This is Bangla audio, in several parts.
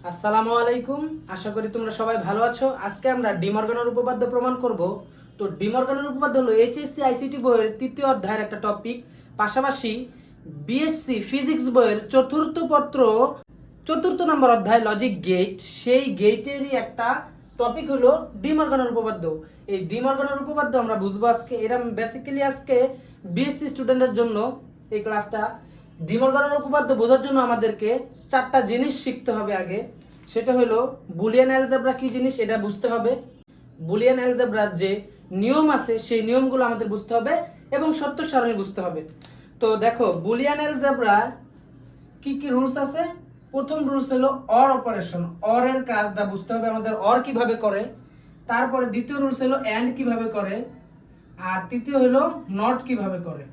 আসসালামু আলাইকুম। আশা করি তোমরা সবাই ভালো আছো। আজকে আমরা ডিমর্গানের উপপাদ্য প্রমাণ করব। তো ডিমর্গানের উপপাদ্য হলো এইচএসসি আইসিটি বইয়ের তৃতীয় অধ্যায়ের একটা টপিক, পাশাপাশি বিএসসি ফিজিক্স বইয়ের চতুর্থ নম্বর অধ্যায় লজিক গেট, সেই গেটেরই একটা টপিক হলো ডিমর্গানের উপপাদ্য। এই ডিমর্গানের উপপাদ্য আমরা বুঝবো আজকে। এরা বেসিক্যালি আজকে বিএসসি স্টুডেন্টের জন্য এই ক্লাসটা। ডিমর্গানের উপপাদ্য বোঝার জন্য আমাদেরকে চারটা জিনিস শিখতে হবে আগে। সেটা হলো বুলিয়ান অ্যালজেব্রা কি জিনিস এটা বুঝতে হবে, বুলিয়ান অ্যালজেব্রার যে নিয়ম আছে সেই নিয়মগুলো আমাদের বুঝতে হবে এবং সত্য সারণী বুঝতে হবে। তো দেখো বুলিয়ান অ্যালজেব্রা কি কি রুলস আছে। প্রথম রুলস হলো অর অপারেশন, অর এর কাজটা বুঝতে হবে আমাদের, অর কিভাবে করে। তারপরে দ্বিতীয় রুলস হলো এন্ড কিভাবে করে, আর তৃতীয় হলো নট কিভাবে করে।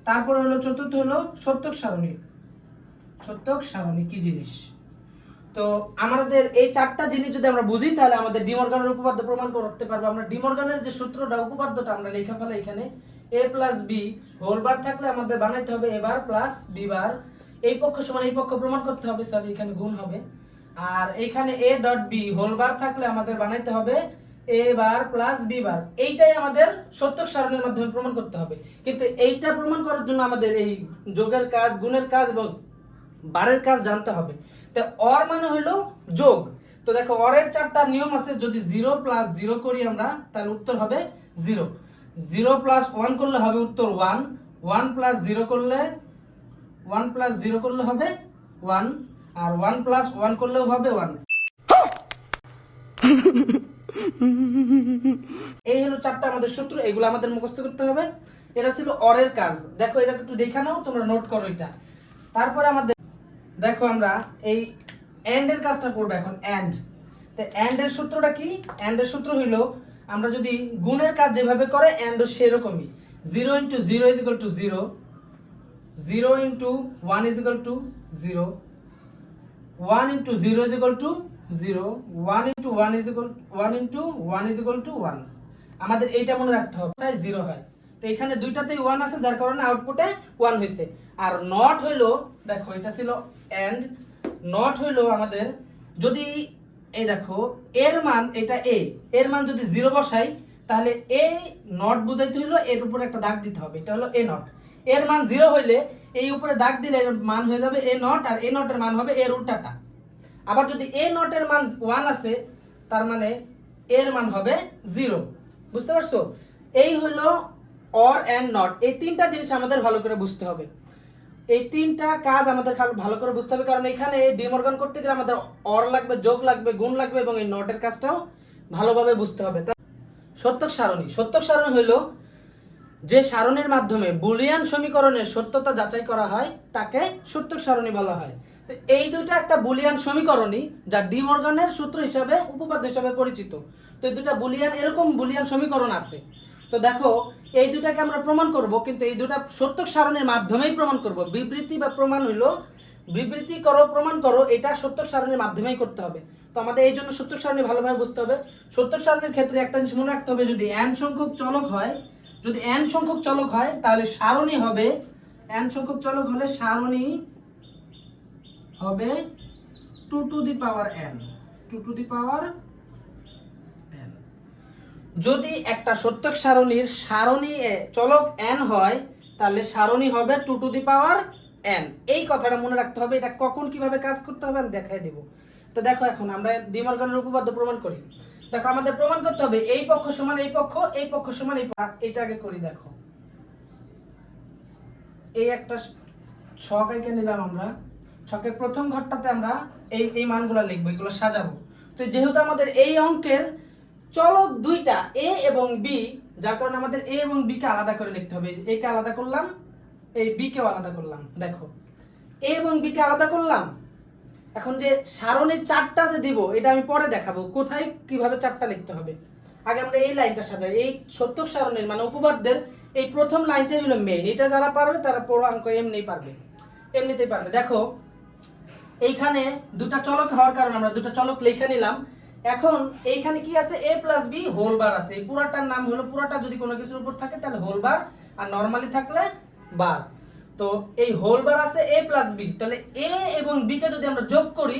তারপরে হলো চতুর্থ হলো সত্যক সারণী। সত্যক সারণী কি জিনিস। তো আমাদের এই চারটা জিনিস যদি আমরা বুঝি তাহলে আমাদের ডিমর্গানের উপপাদ্য প্রমাণ করতে পারবো। আমরা ডিমর্গানের যে সূত্রটা উপপাদ্যটা আমরা লেখা ফেলা এখানে a plus b whole bar থাকলে আমাদের বানাইতে হবে a bar plus b bar. এই পক্ষ সমান এই পক্ষ প্রমাণ করতে হবে, সরি এখানে গুণ হবে। আর এখানে a dot b whole bar থাকলে আমাদের বানাইতে হবে a bar plus b bar. এইটাই আমাদের সত্যক সারণীর মাধ্যমে প্রমাণ করতে হবে। কিন্তু এইটা প্রমাণ করার জন্য আমাদের এই যোগের কাজ, গুণের কাজ এবং বারের কাজ জানতে হবে। তো অর মানে হলো যোগ। তো দেখো অরের চারটা নিয়ম আছে। যদি 0 প্লাস 0 করি আমরা তাহলে উত্তর হবে 0। 0 প্লাস 1 করলে হবে উত্তর 1। 1 প্লাস 0 করলে 1 প্লাস 0 করলে হবে 1, আর 1 প্লাস 1 করলেও হবে 1। এই হলো চারটা আমাদের সূত্র, এগুলো আমাদের মুখস্থ করতে হবে। এটা ছিল অরের কাজ। দেখো এটা একটু দেখে নাও, তোমরা নোট করো এটা। তারপরে আমাদের দেখো আমরা এই এন্ড এর কাজটা করব এখন। এন্ড, তো এন্ড এর সূত্রটা কি? এন্ড এর সূত্র হলো আমরা যদি গুণের কাজ যেভাবে করে এন্ড সেরকমই। 0 * 0 = 0, 0 * 1 = 0, 1 * 0 = 0, 1 * 1 = 1। আমাদের এইটা মনে রাখতে হবে, তাই 0 হয়। তো এখানে দুইটাতেই 1 আছে যার কারণে আউটপুটে 1 হইছে। আর নট হইলো, দেখো এটা ছিল এন্ড, নট হইলো আমাদের যদি এই দেখো এর মান, এটা a, এর মান যদি 0 বসাই তাহলে a নট বুঝাইতে হইলো এর উপরে একটা দাগ দিতে হবে, এটা হলো a নট। এর মান 0 হইলে এই উপরে দাগ দিলে এর মান হয়ে যাবে a নট, আর a নটের মান হবে এর উল্টাটা। আবার যদি a নটের মান 1 আছে তার মানে এর মান হবে 0। বুঝতে পারছো? এই হলো অর এন্ড নট। এই তিনটা জিনিস আমাদের ভালো করে বুঝতে হবে। এই তিনটা কাজ আমাদের ভালো করে বুঝতে হবে, কারণ এখানে ডিমর্গান করতে গেলে আমাদের অর লাগবে, যোগ লাগবে, গুণ লাগবে এবং এই নটের কাজটাও ভালোভাবে বুঝতে হবে। সত্যক সারণী, সত্যক সারণী হলো যে সারণীর মাধ্যমে বুলিয়ান সমীকরণের সত্যতা যাচাই করা হয় তাকে সত্যক সারণী বলা হয়। তো এই দুইটা একটা বুলিয়ান সমীকরণই যা ডিমর্গানের সূত্র হিসাবে, উপপাদ্য হিসাবে পরিচিত। তো এই দুটা বুলিয়ান, এরকম বুলিয়ান সমীকরণ আছে। তো দেখো এই দুটাকে আমরা প্রমাণ করব, কিন্তু এই দুটা সত্যক সারণীর মাধ্যমেই প্রমাণ করব। বিবৃতি বা প্রমাণ হইলো বিবৃতি করো, প্রমাণ করো, এটা সত্যক সারণীর মাধ্যমেই করতে হবে। তো আমাদের এই জন্য সত্যক সারণী ভালোভাবে বুঝতে হবে। সত্যক সারণীর ক্ষেত্রে একটা জিনিস মনে রাখতে হবে, যদি n সংখ্যক চলক হয়, যদি n সংখ্যক চলক হয় তাহলে সারণী হবে, n সংখ্যক চলক হলে সারণী হবে 2 to the power n, 2 to the power n। যদি একটা সত্যক সারণীর সারণী চলক n হয় তাহলে সারণী হবে 2 টু দি পাওয়ার n। এই কথাটা মনে রাখতে হবে। এটা কখন কিভাবে কাজ করতে হবে আমি দেখাই দেব। তো দেখো এখন আমরা ডিমর্গানের উপপাদ্য প্রমাণ করি। দেখো আমাদের প্রমাণ করতে হবে এই পক্ষ সমান এই পক্ষ, এই পক্ষ সমান এই পক্ষ। এটা আগে করি। দেখো এই একটা ছক এঁকে নিলাম আমরা। ছকের প্রথম ঘরটাতে আমরা এই মানগুলো লিখবো, এগুলো সাজাবো। তো যেহেতু আমাদের এই অঙ্কের চলক দুইটা a এবং b, যার কারণে আমাদের a এবং b কে আলাদা করে লিখতে হবে। a কে আলাদা করলাম, এই b কেও আলাদা করলাম। দেখো a এবং b কে আলাদা করলাম। এখন যে সারণীর চারটা যে দিব এটা আমি পরে দেখাবো কোথায় কিভাবে চারটা লিখতে হবে। আগে আমরা এই লাইনটা সাজাই। এই সত্যক সারণীর মানে উপপাদ্যের এই প্রথম লাইনটাই হলো মেইন। এটা যারা পারবে তারা পুরো অঙ্ক এমনিতেই পারবে। দেখো এইখানে দুটা চলক হওয়ার কারণে আমরা দুটা চলক লিখে নিলাম। এখন এইখানে কি আছে, a plus b whole bar আছে। এই পুরাটার নাম হলো, পুরাটা যদি কোনো কিছুর উপর থাকে তাহলে হোল বার, আর নরমালি থাকলে বার। তো এই হোল বার আছে a প্লাস b, তাহলে a এবং b কে যদি আমরা যোগ করি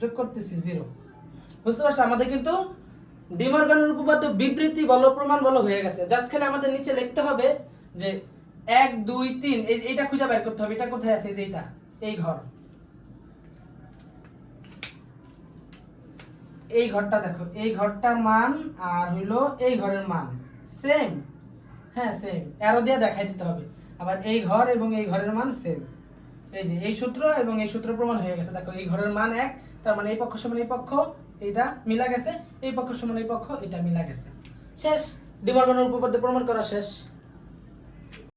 যোগ করতেছি 0। বুঝতে পারছো? আমাদের কিন্তু ডিমর্গানের উপপাদ্য বিবৃতি বলো প্রমাণ বলো হয়ে গেছে। জাস্ট খালি আমাদের নিচে লিখতে হবে যে 1 2 3 এইটা খুঁজে বের করতে হবে। এটা কোথায় আছে? এই যে এইটা, এই ঘর, এই ঘরটা দেখো, এই ঘরটার মান আর হইলো এই ঘরের মান সেম। হ্যাঁ সেম, অ্যারো দিয়ে দেখাই দিতে হবে। আবার এই ঘর এবং এই ঘরের মান সেম। এই যে এই সূত্র এবং এই সূত্র প্রমাণ হয়ে গেছে। দেখো এই ঘরের মান 1, তার মানে এই পক্ষ সমান এই পক্ষ, এটা মিলা গেছে। এই পক্ষ সমান এই পক্ষ, এটা মিলা গেছে। শেষ, ডি মর্গানের উপপাদ্য প্রমাণ করা শেষ।